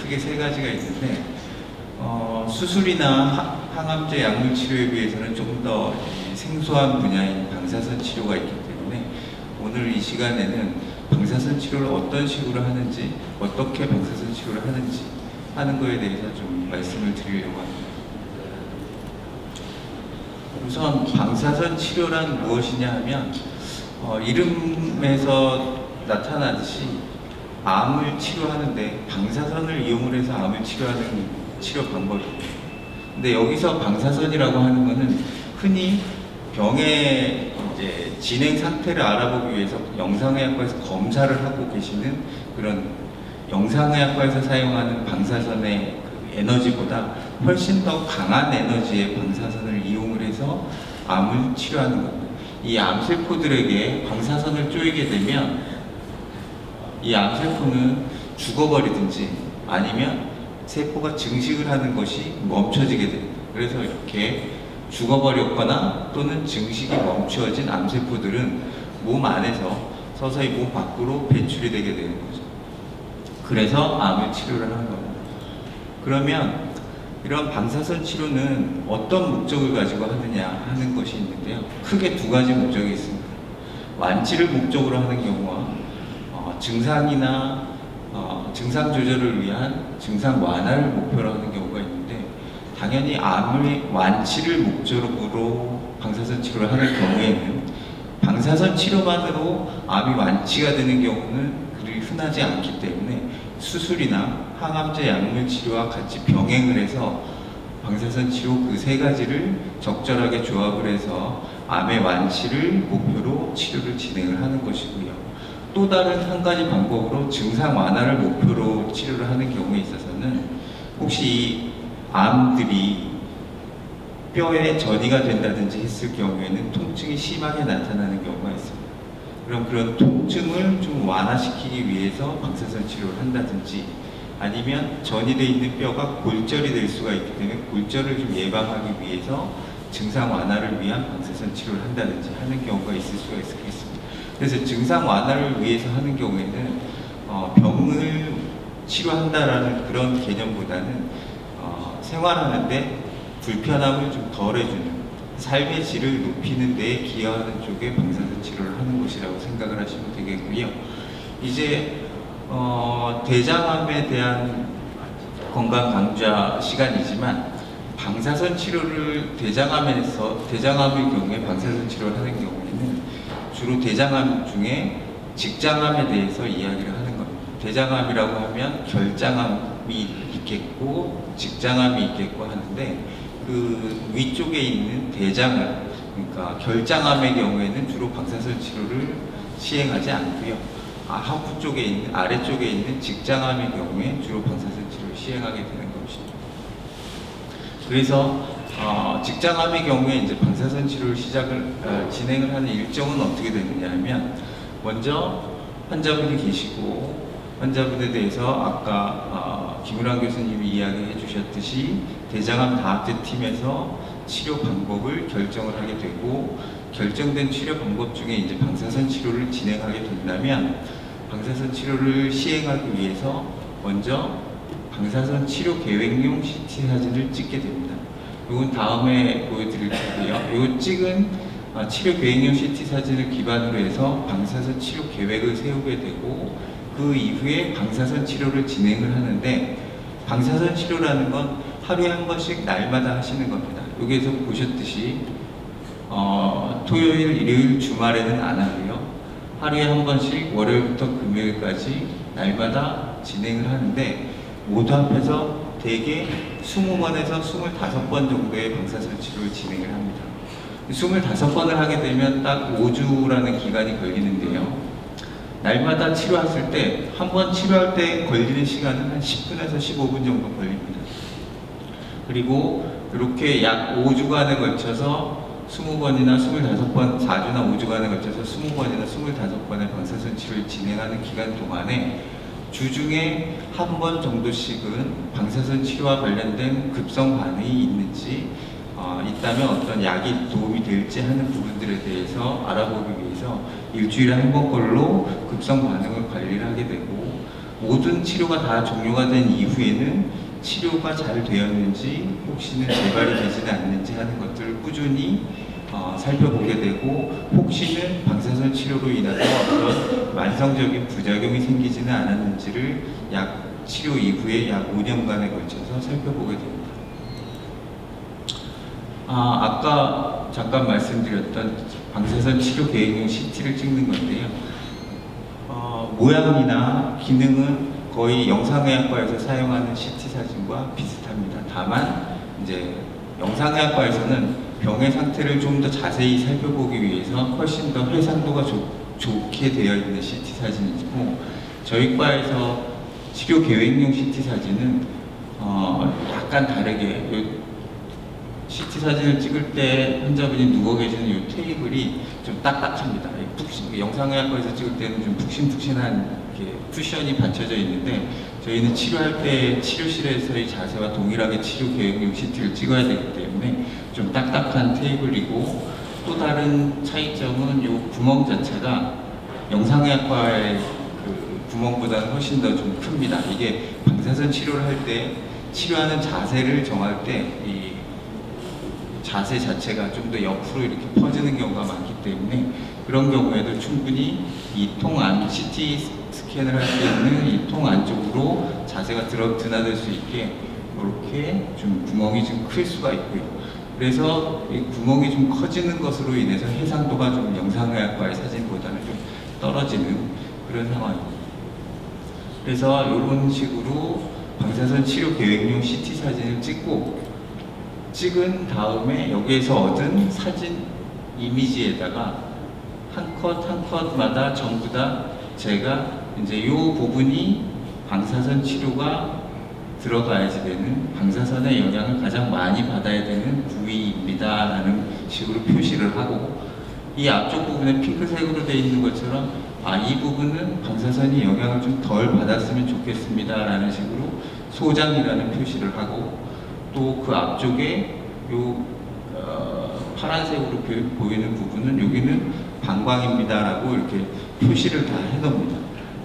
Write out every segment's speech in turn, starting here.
크게 세 가지가 있는데 수술이나 항암제 약물 치료에 비해서는 좀 더 생소한 분야인 방사선 치료가 있기 때문에 오늘 이 시간에는 방사선 치료를 어떤 식으로 하는지, 어떻게 방사선 치료를 하는지 하는 거에 대해서 좀 말씀을 드리려고 합니다. 우선 방사선 치료란 무엇이냐 하면 이름에서 나타나듯이 암을 치료하는데 방사선을 이용을 해서 암을 치료하는 치료 방법입니다. 근데 여기서 방사선이라고 하는 것은 흔히 병의 이제 진행 상태를 알아보기 위해서 영상의학과에서 검사를 하고 계시는 그런 영상의학과에서 사용하는 방사선의 그 에너지보다 훨씬 더 강한 에너지의 방사선을 이용을 해서 암을 치료하는 겁니다. 이 암세포들에게 방사선을 쪼이게 되면 이 암세포는 죽어버리든지 아니면 세포가 증식을 하는 것이 멈춰지게 됩니다. 그래서 이렇게 죽어버렸거나 또는 증식이 멈추어진 암세포들은 몸 안에서 서서히 몸 밖으로 배출이 되게 되는 거죠. 그래서 암을 치료를 하는 겁니다. 그러면 이런 방사선 치료는 어떤 목적을 가지고 하느냐 하는 것이 있는데요. 크게 두 가지 목적이 있습니다. 완치를 목적으로 하는 경우와 증상이나 증상 조절을 위한 증상 완화를 목표로 하는 경우가 있는데, 당연히 암의 완치를 목적으로 방사선 치료를 하는 경우에는 방사선 치료만으로 암이 완치가 되는 경우는 그리 흔하지 않기 때문에 수술이나 항암제 약물 치료와 같이 병행을 해서 방사선 치료 그 세 가지를 적절하게 조합을 해서 암의 완치를 목표로 치료를 진행을 하는 것이고요. 또 다른 한 가지 방법으로 증상 완화를 목표로 치료를 하는 경우에 있어서는 혹시 이 암들이 뼈에 전이가 된다든지 했을 경우에는 통증이 심하게 나타나는 경우가 있습니다. 그럼 그런 통증을 좀 완화시키기 위해서 방사선 치료를 한다든지, 아니면 전이되어 있는 뼈가 골절이 될 수가 있기 때문에 골절을 좀 예방하기 위해서 증상 완화를 위한 방사선 치료를 한다든지 하는 경우가 있을 수가 있겠습니다. 그래서 증상 완화를 위해서 하는 경우에는 병을 치료한다라는 그런 개념보다는 생활하는데 불편함을 좀 덜해주는, 삶의 질을 높이는 데에 기여하는 쪽에 방사선 치료를 하는 것이라고 생각을 하시면 되겠고요. 이제 대장암에 대한 건강 강좌 시간이지만 방사선 치료를 대장암의 경우에 방사선 치료를 하는 경우에는 주로 대장암 중에 직장암에 대해서 이야기를 하는 겁니다. 대장암이라고 하면 결장암이 있겠고 직장암이 있겠고 하는데, 그 위쪽에 있는 대장암, 그러니까 결장암의 경우에는 주로 방사선 치료를 시행하지 않고요. 하부 쪽에 있는, 아래쪽에 있는 직장암의 경우에 주로 방사선 치료를 시행하게 되는 것입니다. 그래서 직장암의 경우에 이제 방사선 치료를 진행을 하는 일정은 어떻게 되느냐 하면, 먼저 환자분이 계시고 환자분에 대해서 아까 김우란 교수님이 이야기해 주셨듯이 대장암 다학제 팀에서 치료 방법을 결정을 하게 되고, 결정된 치료 방법 중에 이제 방사선 치료를 진행하게 된다면 방사선 치료를 시행하기 위해서 먼저 방사선 치료 계획용 CT 사진을 찍게 됩니다. 이건 다음에 보여드릴 텐데요. 이 찍은 치료 계획용 CT 사진을 기반으로 해서 방사선 치료 계획을 세우게 되고, 그 이후에 방사선 치료를 진행을 하는데, 방사선 치료라는 건 하루에 한 번씩 날마다 하시는 겁니다. 여기에서 보셨듯이 토요일, 일요일, 주말에는 안 하고요. 하루에 한 번씩 월요일부터 금요일까지 날마다 진행을 하는데, 모두 합해서 대개 20번에서 25번 정도의 방사선 치료를 진행을 합니다. 25번을 하게 되면 딱 5주라는 기간이 걸리는데요. 날마다 치료했을 때, 한 번 치료할 때 걸리는 시간은 한 10분에서 15분 정도 걸립니다. 그리고 이렇게 약 5주간에 걸쳐서 20번이나 25번, 4주나 5주간에 걸쳐서 20번이나 25번의 방사선 치료를 진행하는 기간 동안에 주중에 한 번 정도씩은 방사선 치료와 관련된 급성 반응이 있는지, 있다면 어떤 약이 도움이 될지 하는 부분들에 대해서 알아보기 위해서 일주일에 한 번꼴로 급성 반응을 관리를 하게 되고, 모든 치료가 다 종료가 된 이후에는 치료가 잘 되었는지 혹시는 재발이 되지는 않는지 하는 것들을 꾸준히 살펴보게 되고, 혹시는 방사선 치료로 인해서 어떤 만성적인 부작용이 생기지는 않았는지를 치료 이후에 약 5년간에 걸쳐서 살펴보게 됩니다. 아까 잠깐 말씀드렸던 방사선 치료 계획용 CT를 찍는 건데요. 모양이나 기능은 거의 영상의학과에서 사용하는 CT 사진과 비슷합니다. 다만 이제 영상의학과에서는 병의 상태를 좀 더 자세히 살펴보기 위해서 훨씬 더 해상도가 좋게 되어 있는 CT 사진이고, 저희 과에서 치료 계획용 CT 사진은 약간 다르게, CT 사진을 찍을 때 환자분이 누워 계시는 이 테이블이 좀 딱딱합니다. 영상의학과에서 찍을 때는 좀 푹신푹신한 쿠션이 받쳐져 있는데, 저희는 치료할 때 치료실에서의 자세와 동일하게 치료 계획용 CT를 찍어야 되기 때문에 좀 딱딱한 테이블이고, 또 다른 차이점은 이 구멍 자체가 영상의학과의 그 구멍보다는 훨씬 더 좀 큽니다. 이게 방사선 치료를 할 때 치료하는 자세를 정할 때 이 자세 자체가 좀 더 옆으로 이렇게 퍼지는 경우가 많기 때문에, 그런 경우에도 충분히 이 통 안, CT 스캔을 할 수 있는 이 통 안쪽으로 자세가 드나들 수 있게 이렇게 좀 구멍이 좀 클 수가 있고요. 그래서 이 구멍이 좀 커지는 것으로 인해서 해상도가 좀 영상의학과의 사진보다는 좀 떨어지는 그런 상황입니다. 그래서 이런 식으로 방사선 치료 계획용 CT 사진을 찍은 다음에 여기에서 얻은 사진 이미지에다가 한 컷 한 컷마다 전부 다 제가 이제 이 부분이 방사선 치료가 들어가야지 되는, 방사선의 영향을 가장 많이 받아야 되는 부위입니다 라는 식으로 표시를 하고, 이 앞쪽 부분에 핑크색으로 되어 있는 것처럼 이 부분은 방사선이 영향을 좀 덜 받았으면 좋겠습니다 라는 식으로 소장이라는 표시를 하고, 또 그 앞쪽에 요 파란색으로 보이는 부분은 여기는 방광입니다 라고 이렇게 표시를 다 해놓습니다.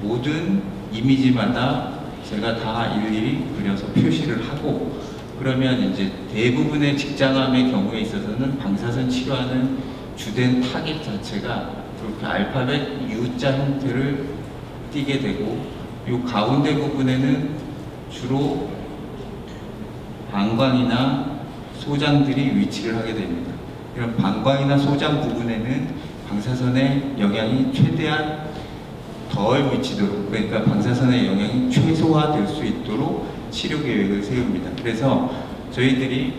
모든 이미지마다 제가 다 일일이 그려서 표시를 하고, 그러면 이제 대부분의 직장암의 경우에 있어서는 방사선 치료하는 주된 타겟 자체가 그렇게 알파벳 U자 형태를 띠게 되고, 이 가운데 부분에는 주로 방광이나 소장들이 위치를 하게 됩니다. 그럼 방광이나 소장 부분에는 방사선의 영향이 최대한 덜 미치도록, 그러니까 방사선의 영향이 최소화될 수 있도록 치료 계획을 세웁니다. 그래서 저희들이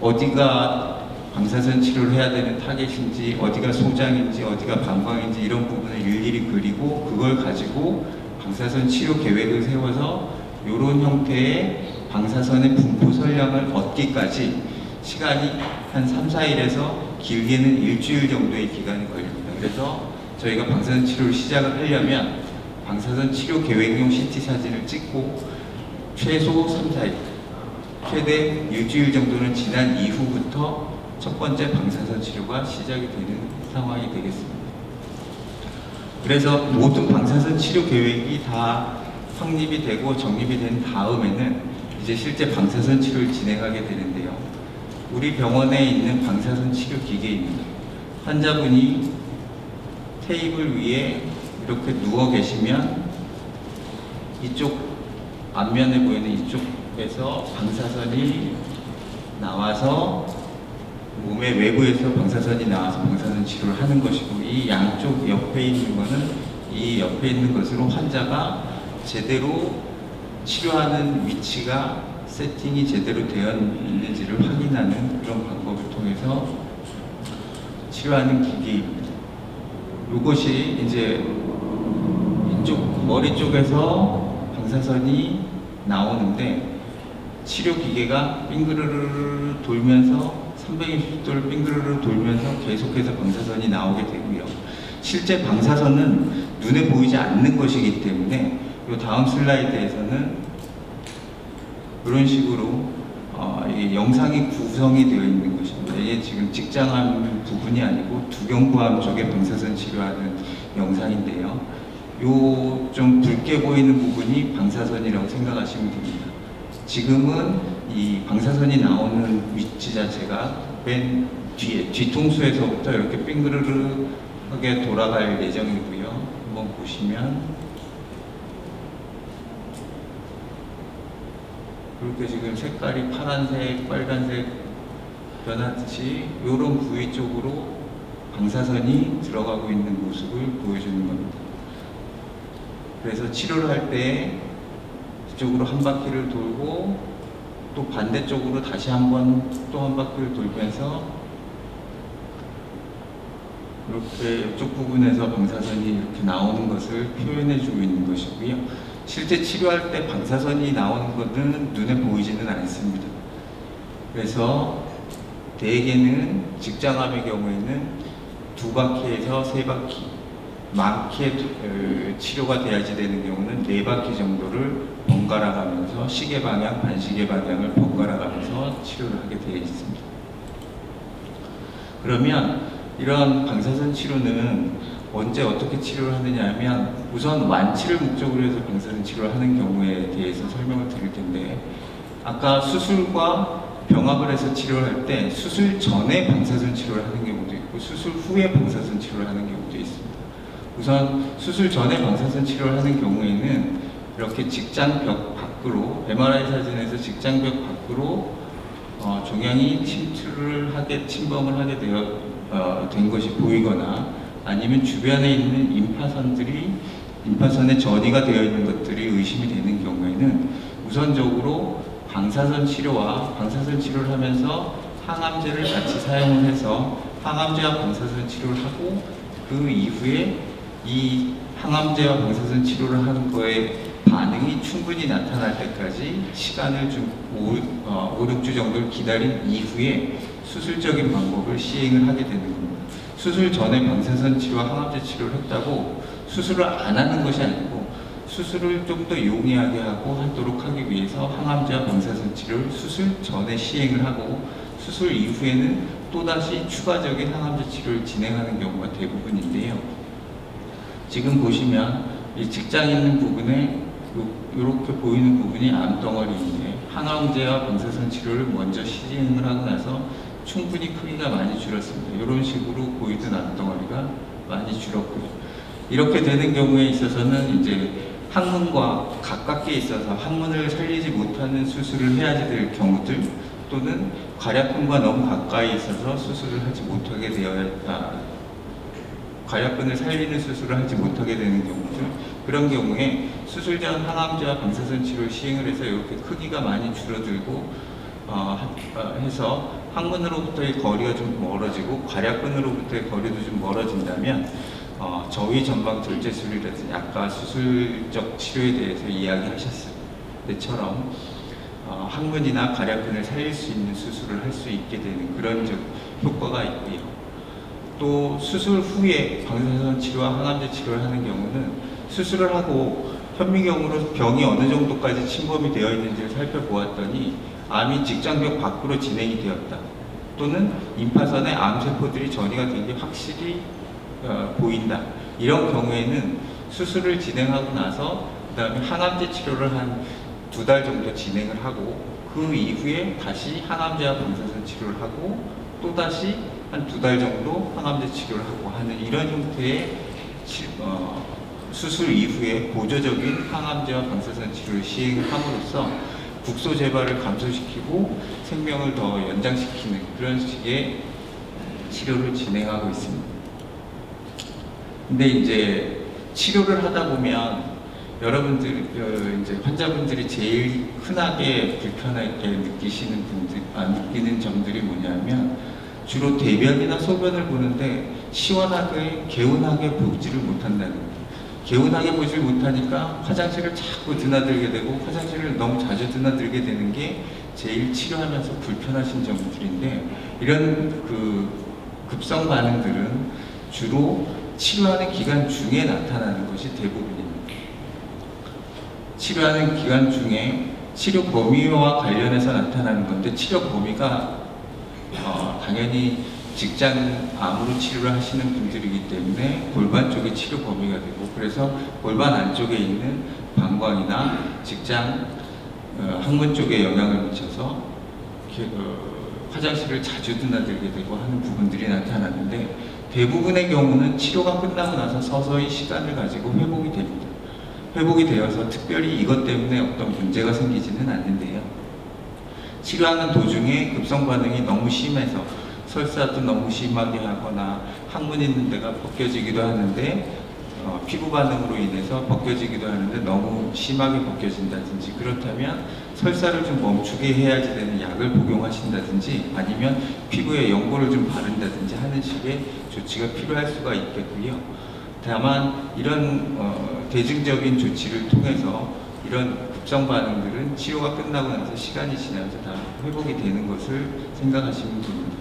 어디가 방사선 치료를 해야 되는 타겟인지, 어디가 소장인지, 어디가 방광인지 이런 부분을 일일이 그리고, 그걸 가지고 방사선 치료 계획을 세워서 이런 형태의 방사선의 분포 선량을 얻기까지 시간이 한 3, 4일에서 길게는 일주일 정도의 기간이 걸립니다. 그래서 저희가 방사선 치료를 시작을 하려면 방사선 치료 계획용 CT 사진을 찍고 최소 3, 4일, 최대 일주일 정도는 지난 이후부터 첫 번째 방사선 치료가 시작이 되는 상황이 되겠습니다. 그래서 모든 방사선 치료 계획이 다 확립이 되고 정립이 된 다음에는 이제 실제 방사선 치료를 진행하게 되는데요. 우리 병원에 있는 방사선 치료 기계입니다. 환자분이 테이블 위에 이렇게 누워 계시면 이쪽 앞면에 보이는 이쪽에서 방사선이 나와서 몸의 외부에서 방사선이 나와서 방사선 치료를 하는 것이고, 이 양쪽 옆에 있는 것은 이 옆에 있는 것으로 환자가 제대로 치료하는 위치가 세팅이 제대로 되어 있는지를 확인하는 그런 방법을 통해서 치료하는 기계입니다. 이것이 이제 이쪽 머리 쪽에서 방사선이 나오는데, 치료 기계가 빙그르르 돌면서 360도를 빙그르르 돌면서 계속해서 방사선이 나오게 되고요. 실제 방사선은 눈에 보이지 않는 것이기 때문에 이 다음 슬라이드에서는 이런 식으로 이게 영상이 구성이 되어 있는 것입니다. 이게 지금 직장암 부분이 아니고 두경부암 쪽에 방사선 치료하는 영상인데요. 요 좀 붉게 보이는 부분이 방사선이라고 생각하시면 됩니다. 지금은 이 방사선이 나오는 위치 자체가 맨 뒤에 뒤통수에서부터 이렇게 빙그르르하게 돌아갈 예정이고요. 한번 보시면 이렇게 지금 색깔이 파란색, 빨간색 변하듯이 이런 부위 쪽으로 방사선이 들어가고 있는 모습을 보여주는 겁니다. 그래서 치료를 할 때 이쪽으로 한 바퀴를 돌고 또 반대쪽으로 다시 한번 또 한 바퀴를 돌면서 이렇게 이쪽 부분에서 방사선이 이렇게 나오는 것을 표현해 주고 있는 것이고요. 실제 치료할 때 방사선이 나오는 것은 눈에 보이지는 않습니다. 그래서 대개는 직장암의 경우에는 2바퀴에서 3바퀴, 많게 치료가 돼야지 되는 경우는 4바퀴 정도를 번갈아 가면서 시계 방향, 반시계 방향을 번갈아 가면서 치료를 하게 되어 있습니다. 그러면 이런 방사선 치료는 언제 어떻게 치료를 하느냐 하면 우선 완치를 목적으로 해서 방사선 치료를 하는 경우에 대해서 설명을 드릴 텐데, 아까 수술과 병합을 해서 치료를 할 때 수술 전에 방사선 치료를 하는 경우도 있고 수술 후에 방사선 치료를 하는 경우도 있습니다. 우선 수술 전에 방사선 치료를 하는 경우에는 이렇게 직장벽 밖으로, MRI 사진에서 직장벽 밖으로 종양이 침범을 하게 된 것이 보이거나, 아니면 주변에 있는 임파선에 전이가 되어 있는 것들이 의심이 되는 경우에는 우선적으로 방사선 치료를 하면서 항암제를 같이 사용을 해서 항암제와 방사선 치료를 하고, 그 이후에 이 항암제와 방사선 치료를 하는 거에 반응이 충분히 나타날 때까지 시간을 좀 5, 6주 정도를 기다린 이후에 수술적인 방법을 시행을 하게 되는 겁니다. 수술 전에 방사선 치료와 항암제 치료를 했다고 수술을 안 하는 것이 아니고, 수술을 좀 더 용이하게 하도록 하기 위해서 항암제와 방사선 치료를 수술 전에 시행을 하고, 수술 이후에는 또다시 추가적인 항암제 치료를 진행하는 경우가 대부분인데요. 지금 보시면 이 직장 있는 부분에 이렇게 보이는 부분이 암덩어리인데, 항암제와 방사선 치료를 먼저 시행을 하고 나서 충분히 크기가 많이 줄었습니다. 이런 식으로 보이던 암덩어리가 많이 줄었고요. 이렇게 되는 경우에 있어서는 이제 항문과 가깝게 있어서 항문을 살리지 못하는 수술을 해야 될 경우들, 또는 괄약근과 너무 가까이 있어서 수술을 하지 못하게 괄약근을 살리는 수술을 하지 못하게 되는 경우들, 그런 경우에 수술 전 항암제와 방사선 치료를 시행을 해서 이렇게 크기가 많이 줄어들고 해서 항문으로부터의 거리가 좀 멀어지고 괄약근으로부터의 거리도 좀 멀어진다면, 저위 전방 절제술이라든지 아까 수술적 치료에 대해서 이야기하셨을 때처럼 항문이나 괄약근을 살릴 수 있는 수술을 할 수 있게 되는 그런 효과가 있고요. 또 수술 후에 방사선 치료와 항암제 치료를 하는 경우는 수술을 하고 현미경으로 병이 어느 정도까지 침범이 되어 있는지를 살펴보았더니 암이 직장벽 밖으로 진행이 되었다, 또는 임파선에 암세포들이 전이가 된 게 확실히 보인다, 이런 경우에는 수술을 진행하고 나서 그 다음에 항암제 치료를 한 2달 정도 진행을 하고, 그 이후에 다시 항암제와 방사선 치료를 하고 또다시 한 2달 정도 항암제 치료를 하고 하는 이런 형태의 수술 이후에 보조적인 항암제와 방사선 치료를 시행을 함으로써 국소 재발을 감소시키고 생명을 더 연장시키는 그런 식의 치료를 진행하고 있습니다. 근데 이제 치료를 하다 보면 이제 환자분들이 제일 흔하게 불편하게 느끼는 점들이 뭐냐면, 주로 대변이나 소변을 보는데 시원하게 개운하게 보지를 못한다는 거예요. 개운하게 보질 못하니까 화장실을 자꾸 드나들게 되고, 화장실을 너무 자주 드나들게 되는 게 제일 치료하면서 불편하신 점들인데, 이런 급성 반응들은 주로 치료하는 기간 중에 나타나는 것이 대부분입니다. 치료하는 기간 중에 치료 범위와 관련해서 나타나는 건데, 치료 범위가 당연히 직장 암으로 치료를 하시는 분들이기 때문에 골반 쪽이 치료 범위가 되고, 그래서 골반 안쪽에 있는 방광이나 직장 항문 쪽에 영향을 미쳐서 화장실을 자주 드나들게 되고 하는 부분들이 나타나는데, 대부분의 경우는 치료가 끝나고 나서 서서히 시간을 가지고 회복이 됩니다. 회복이 되어서 특별히 이것 때문에 어떤 문제가 생기지는 않는데요. 치료하는 도중에 급성 반응이 너무 심해서 설사도 너무 심하게 하거나 항문 있는 데가 벗겨지기도 하는데, 피부 반응으로 인해서 벗겨지기도 하는데 너무 심하게 벗겨진다든지, 그렇다면 설사를 좀 멈추게 해야지 되는 약을 복용하신다든지, 아니면 피부에 연고를 좀 바른다든지 하는 식의 조치가 필요할 수가 있겠고요. 다만 이런 대증적인 조치를 통해서 이런 급성 반응들은 치료가 끝나고 나서 시간이 지나면서 다 회복이 되는 것을 생각하시면 됩니다.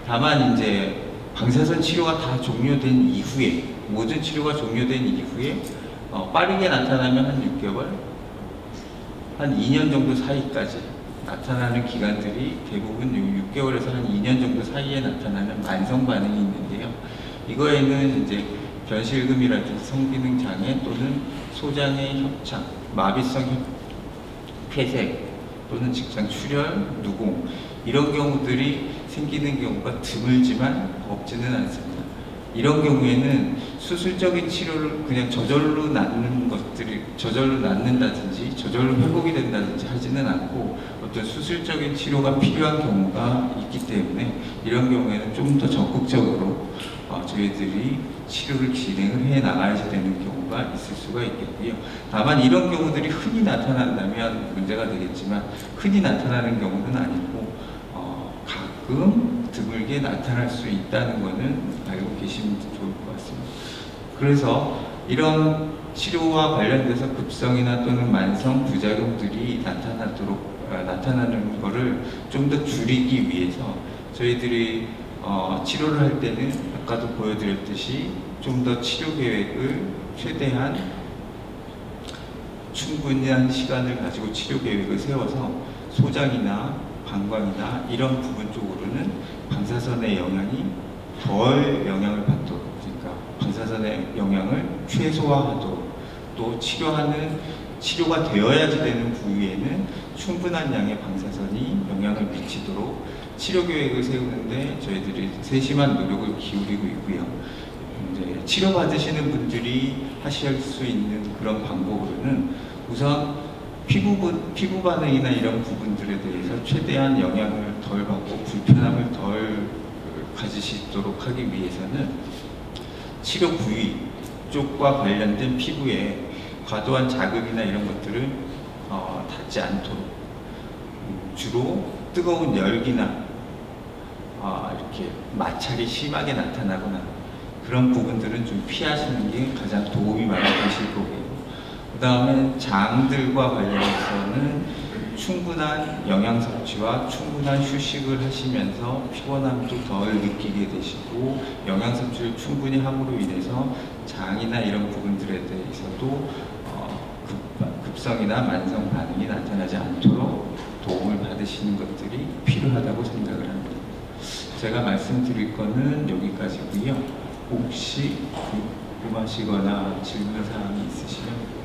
다만 이제 방사선 치료가 다 종료된 이후에, 모든 치료가 종료된 이후에 빠르게 나타나면 한 6개월, 한 2년 정도 사이까지 나타나는 기간들이 대부분 6개월에서 한 2년 정도 사이에 나타나는 만성 반응이 있는데요. 이거에는 이제 변실금이라든지 성기능 장애 또는 소장의 협착, 마비성 폐색 또는 직장 출혈, 누공, 이런 경우들이 생기는 경우가 드물지만 없지는 않습니다. 이런 경우에는 수술적인 치료를 그냥 저절로 낫는 것들이, 저절로 낫는다든지 저절로 회복이 된다든지 하지는 않고, 어떤 수술적인 치료가 필요한 경우가 있기 때문에 이런 경우에는 좀 더 적극적으로 저희들이 치료를 진행을 해 나가야 되는 경우가 있을 수가 있겠고요. 다만 이런 경우들이 흔히 나타난다면 문제가 되겠지만, 흔히 나타나는 경우는 아니고 가끔 드물게 나타날 수 있다는 것은 알고 계시면 좋을 것 같습니다. 그래서 이런 치료와 관련돼서 급성이나 또는 만성 부작용들이 나타나는 것을 좀 더 줄이기 위해서 저희들이 치료를 할 때는 아까도 보여드렸듯이 좀 더 치료 계획을 최대한 충분한 시간을 가지고 치료 계획을 세워서 소장이나 방광이나 이런 부분 쪽으로는 방사선의 영향이 덜 영향을 받도록, 그러니까 방사선의 영향을 최소화하도록, 또 치료가 되어야지 되는 부위에는 충분한 양의 방사선이 영향을 미치도록 치료 계획을 세우는데 저희들이 세심한 노력을 기울이고 있고요. 이제 치료받으시는 분들이 하실 수 있는 그런 방법으로는 우선 피부 반응이나 이런 부분들에 대해서 최대한 영향을 덜 받고 불편함을 덜 가지시도록 하기 위해서는 치료 부위 쪽과 관련된 피부에 과도한 자극이나 이런 것들을 닿지 않도록, 주로 뜨거운 열기나 이렇게 마찰이 심하게 나타나거나 그런 부분들은 좀 피하시는 게 가장 도움이 많이 되실 거고요. 그 다음에 장들과 관련해서는 충분한 영양 섭취와 충분한 휴식을 하시면서 피곤함도 덜 느끼게 되시고, 영양 섭취를 충분히 함으로 인해서 장이나 이런 부분들에 대해서도 급성이나 만성 반응이 나타나지 않도록 도움을 받으시는 것들이 필요하다고 생각을 합니다. 제가 말씀드릴 거는 여기까지고요. 혹시 궁금하시거나 질문사항이 있으시면